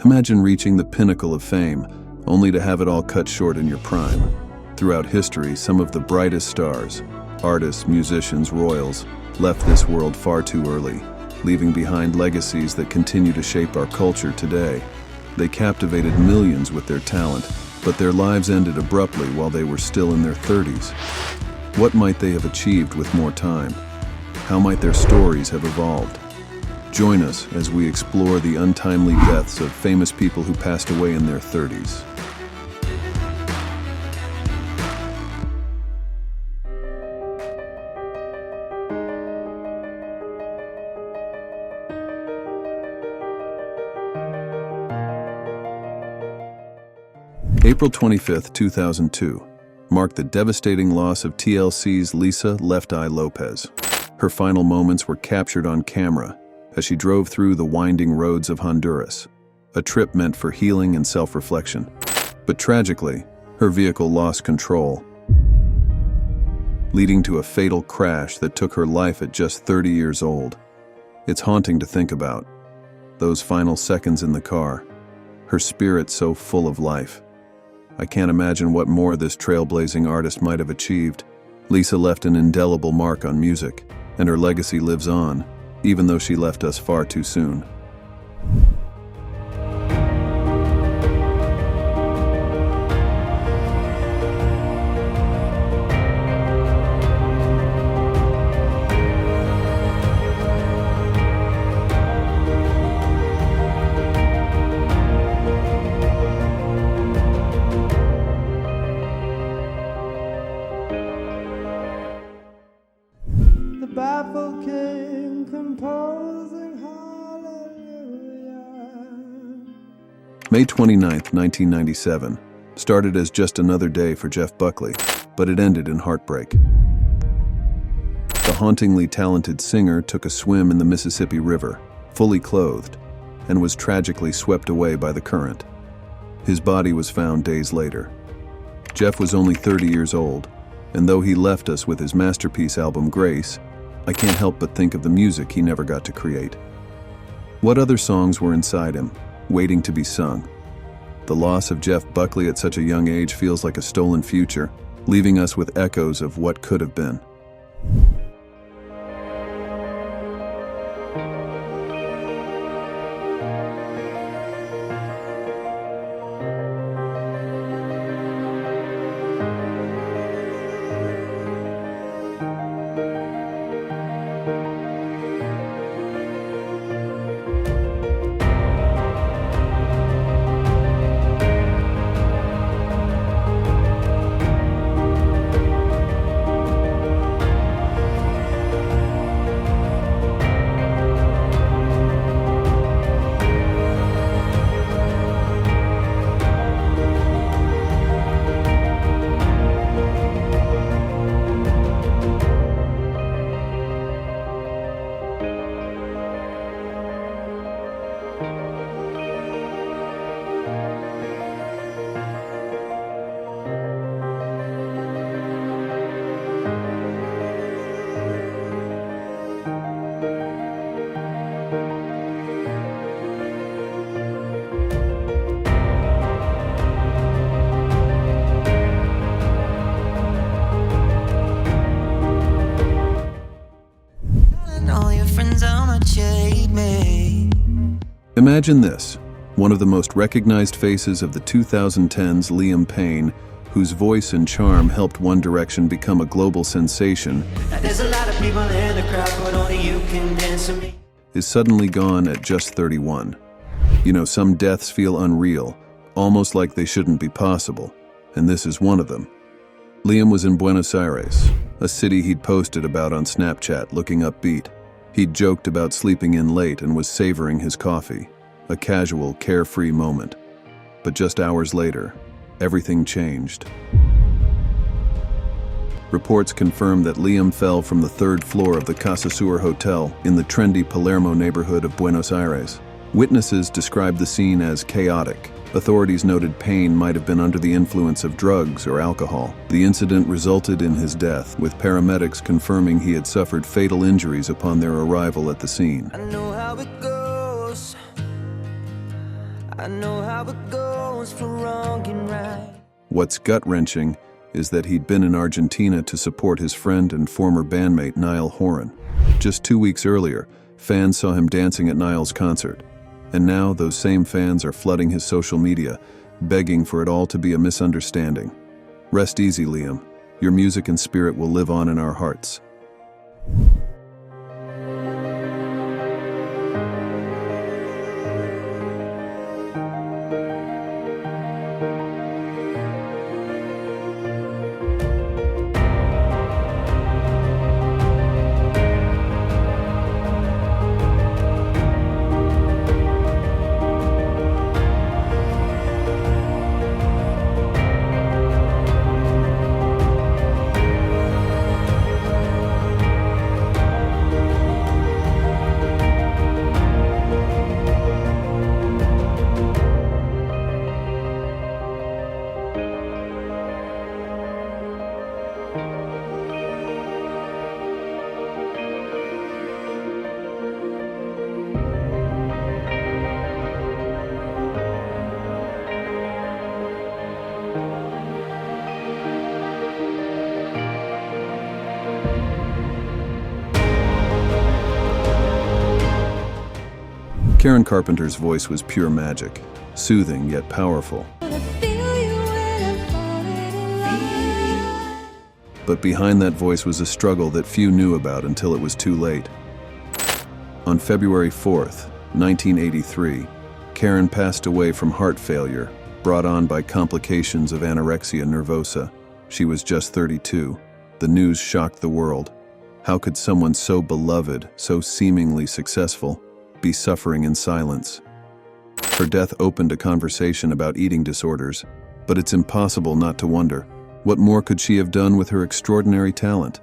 Imagine reaching the pinnacle of fame, only to have it all cut short in your prime. Throughout history, some of the brightest stars, artists, musicians, royals, left this world far too early, leaving behind legacies that continue to shape our culture today. They captivated millions with their talent, but their lives ended abruptly while they were still in their 30s. What might they have achieved with more time? How might their stories have evolved? Join us as we explore the untimely deaths of famous people who passed away in their 30s. April 25, 2002, marked the devastating loss of TLC's Lisa "Left Eye" Lopez. Her final moments were captured on camera as she drove through the winding roads of Honduras, a trip meant for healing and self-reflection. But tragically, her vehicle lost control, leading to a fatal crash that took her life at just 30 years old. It's haunting to think about. Those final seconds in the car, her spirit so full of life. I can't imagine what more this trailblazing artist might have achieved. Lisa left an indelible mark on music, and her legacy lives on, even though she left us far too soon. Baffled king composing hallelujah. May 29, 1997, started as just another day for Jeff Buckley, but it ended in heartbreak. The hauntingly talented singer took a swim in the Mississippi River, fully clothed, and was tragically swept away by the current. His body was found days later. Jeff was only 30 years old, and though he left us with his masterpiece album Grace, I can't help but think of the music he never got to create. What other songs were inside him, waiting to be sung? The loss of Jeff Buckley at such a young age feels like a stolen future, leaving us with echoes of what could have been. Imagine this, one of the most recognized faces of the 2010s, Liam Payne, whose voice and charm helped One Direction become a global sensation, There's a lot of people in the crowd, but only you can dance to me. is suddenly gone at just 31. You know, some deaths feel unreal, almost like they shouldn't be possible, and this is one of them. Liam was in Buenos Aires, a city he'd posted about on Snapchat, looking upbeat. He'd joked about sleeping in late and was savoring his coffee, a casual, carefree moment. But just hours later, everything changed. Reports confirmed that Liam fell from the third floor of the Casa Sur Hotel in the trendy Palermo neighborhood of Buenos Aires. Witnesses described the scene as chaotic. Authorities noted Payne might have been under the influence of drugs or alcohol. The incident resulted in his death, with paramedics confirming he had suffered fatal injuries upon their arrival at the scene. I know how it goes. I know how it goes for wrong and right. What's gut-wrenching is that he'd been in Argentina to support his friend and former bandmate Niall Horan. Just 2 weeks earlier, fans saw him dancing at Niall's concert. And now those same fans are flooding his social media, begging for it all to be a misunderstanding. Rest easy, Liam. Your music and spirit will live on in our hearts. Karen Carpenter's voice was pure magic, soothing yet powerful. But behind that voice was a struggle that few knew about until it was too late. On February 4th, 1983, Karen passed away from heart failure, brought on by complications of anorexia nervosa. She was just 32. The news shocked the world. How could someone so beloved, so seemingly successful, be suffering in silence? Her death opened a conversation about eating disorders, but it's impossible not to wonder, what more could she have done with her extraordinary talent?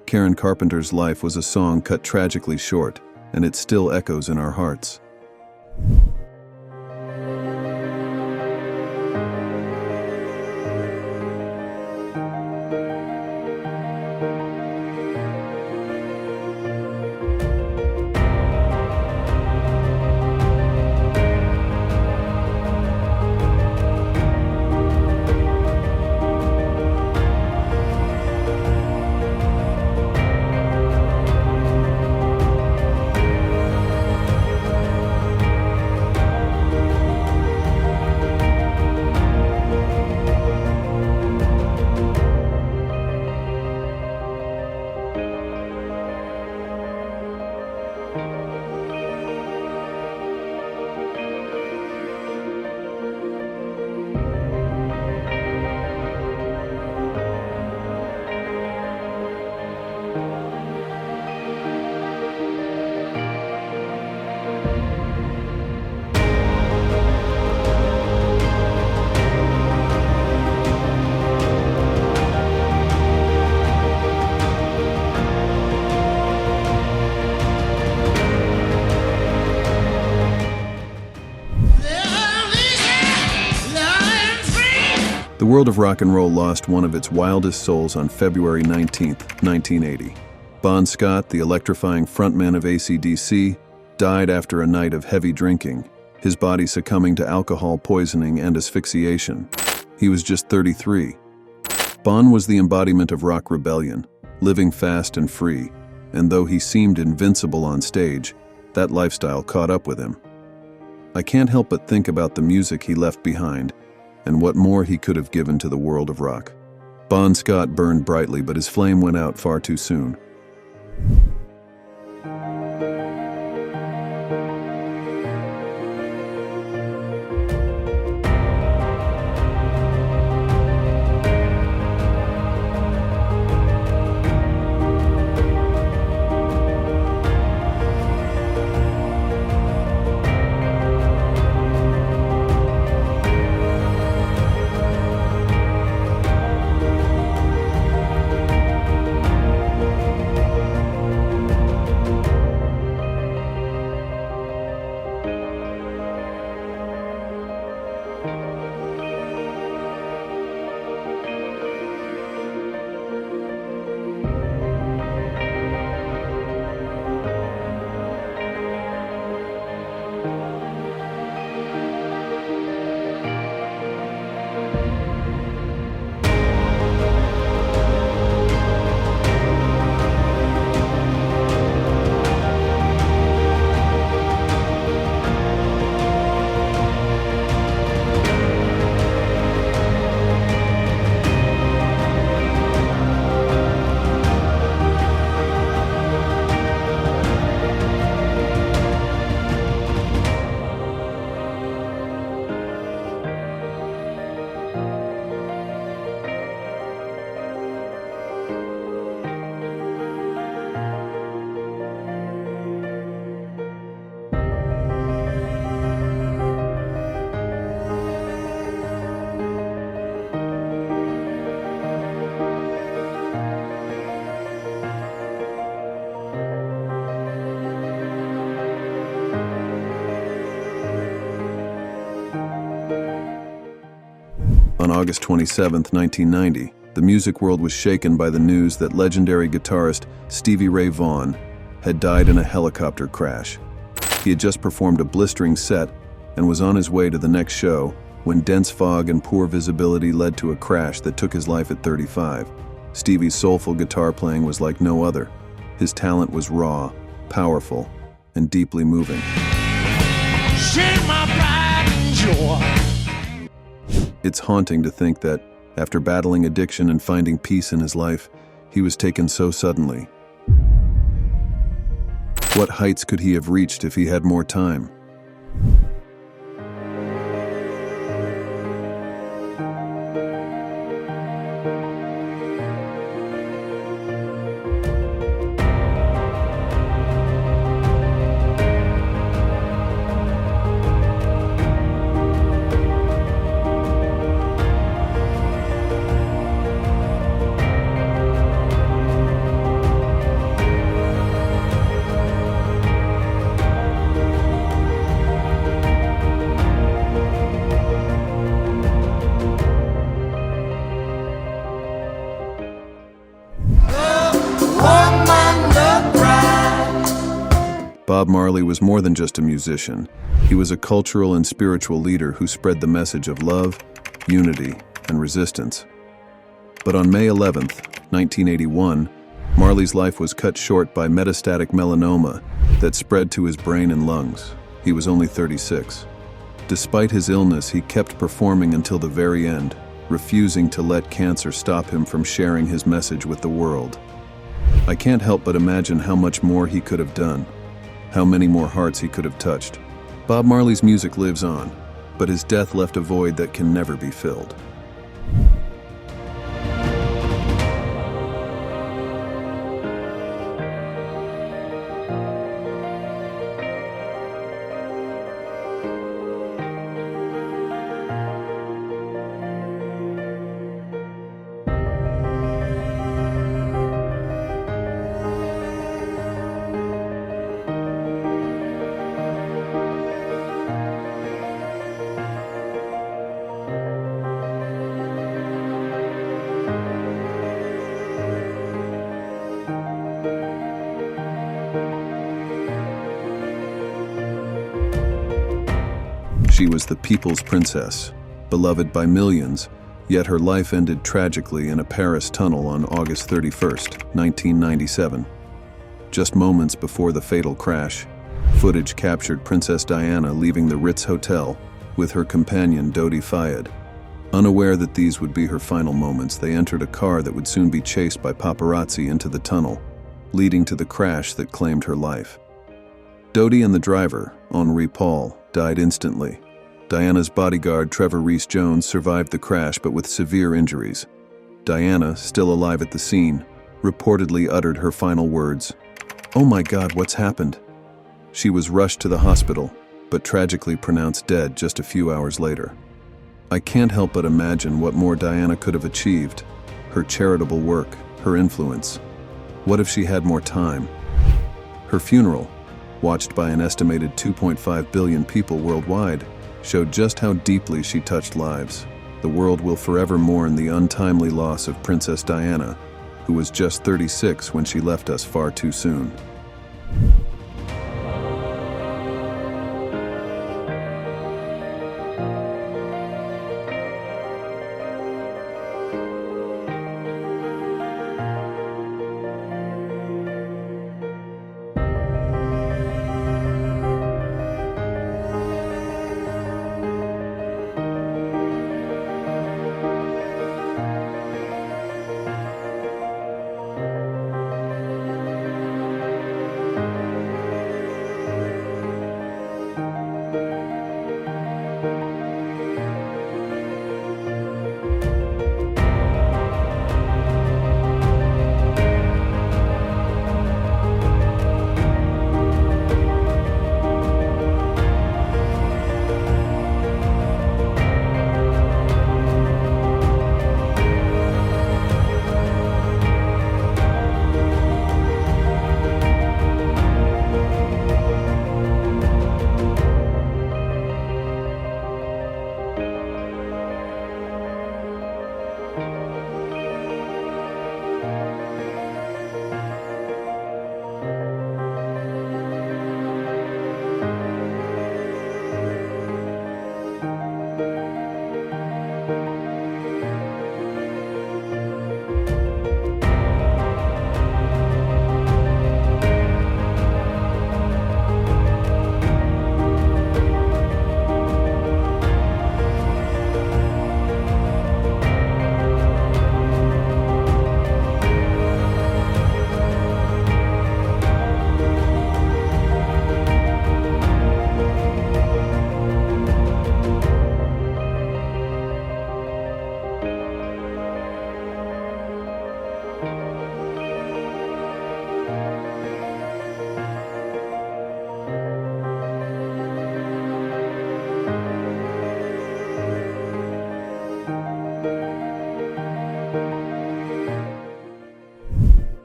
Karen Carpenter's life was a song cut tragically short, and it still echoes in our hearts. The world of rock and roll lost one of its wildest souls on February 19, 1980. Bon Scott, the electrifying frontman of AC/DC, died after a night of heavy drinking, his body succumbing to alcohol poisoning and asphyxiation. He was just 33. Bon was the embodiment of rock rebellion, living fast and free, and though he seemed invincible on stage, that lifestyle caught up with him. I can't help but think about the music he left behind, and what more he could have given to the world of rock. Bon Scott burned brightly, but his flame went out far too soon. On August 27, 1990, the music world was shaken by the news that legendary guitarist Stevie Ray Vaughan had died in a helicopter crash. He had just performed a blistering set and was on his way to the next show when dense fog and poor visibility led to a crash that took his life at 35. Stevie's soulful guitar playing was like no other. His talent was raw, powerful, and deeply moving. Share my pride and joy. It's haunting to think that, after battling addiction and finding peace in his life, he was taken so suddenly. What heights could he have reached if he had more time? Bob Marley was more than just a musician. He was a cultural and spiritual leader who spread the message of love, unity, and resistance. But on May 11, 1981, Marley's life was cut short by metastatic melanoma that spread to his brain and lungs. He was only 36. Despite his illness, he kept performing until the very end, refusing to let cancer stop him from sharing his message with the world. I can't help but imagine how much more he could have done, how many more hearts he could have touched. Bob Marley's music lives on, but his death left a void that can never be filled. She was the people's princess, beloved by millions, yet her life ended tragically in a Paris tunnel on August 31, 1997. Just moments before the fatal crash, footage captured Princess Diana leaving the Ritz Hotel with her companion Dodi Fayed. Unaware that these would be her final moments, they entered a car that would soon be chased by paparazzi into the tunnel, leading to the crash that claimed her life. Dodi and the driver, Henri Paul, died instantly. Diana's bodyguard, Trevor Rees-Jones, survived the crash but with severe injuries. Diana, still alive at the scene, reportedly uttered her final words, "Oh my God, what's happened?" She was rushed to the hospital, but tragically pronounced dead just a few hours later. I can't help but imagine what more Diana could have achieved. Her charitable work, her influence. What if she had more time? Her funeral, watched by an estimated 2.5 billion people worldwide, showed just how deeply she touched lives. The world will forever mourn the untimely loss of Princess Diana, who was just 36 when she left us far too soon.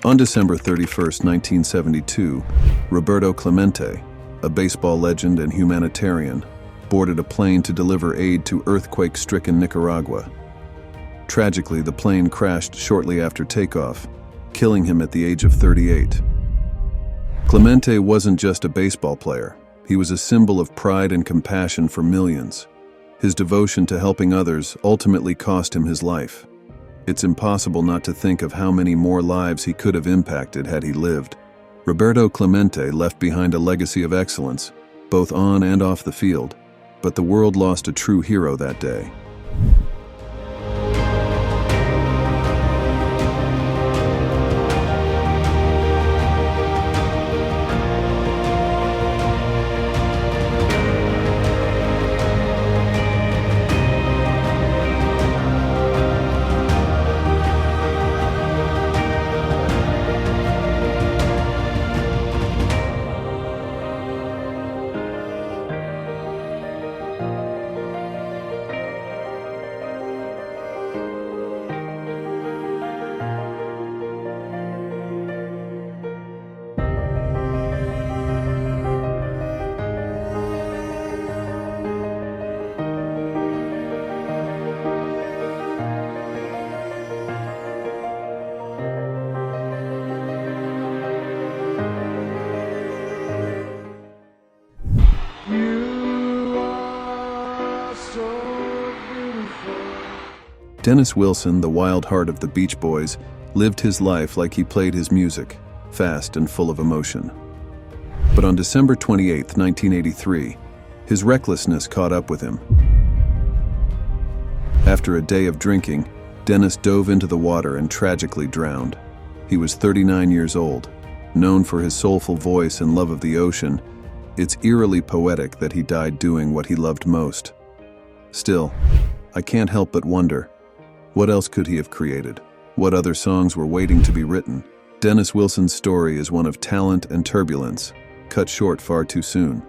On December 31st, 1972, Roberto Clemente, a baseball legend and humanitarian, boarded a plane to deliver aid to earthquake-stricken Nicaragua. Tragically, the plane crashed shortly after takeoff, killing him at the age of 38. Clemente wasn't just a baseball player. He was a symbol of pride and compassion for millions. His devotion to helping others ultimately cost him his life. It's impossible not to think of how many more lives he could have impacted had he lived. Roberto Clemente left behind a legacy of excellence, both on and off the field, but the world lost a true hero that day. Dennis Wilson, the wild heart of the Beach Boys, lived his life like he played his music, fast and full of emotion. But on December 28, 1983, his recklessness caught up with him. After a day of drinking, Dennis dove into the water and tragically drowned. He was 39 years old. Known for his soulful voice and love of the ocean, it's eerily poetic that he died doing what he loved most. Still, I can't help but wonder, what else could he have created? What other songs were waiting to be written? Dennis Wilson's story is one of talent and turbulence, cut short far too soon.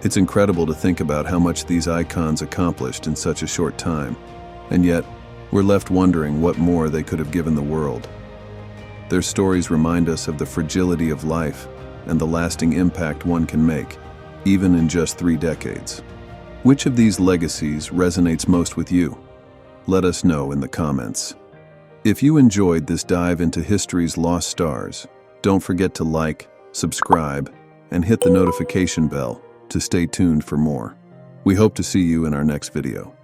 It's incredible to think about how much these icons accomplished in such a short time, and yet, we're left wondering what more they could have given the world. Their stories remind us of the fragility of life and the lasting impact one can make, even in just 3 decades. Which of these legacies resonates most with you? Let us know in the comments. If you enjoyed this dive into history's lost stars, don't forget to like, subscribe, and hit the notification bell to stay tuned for more. We hope to see you in our next video.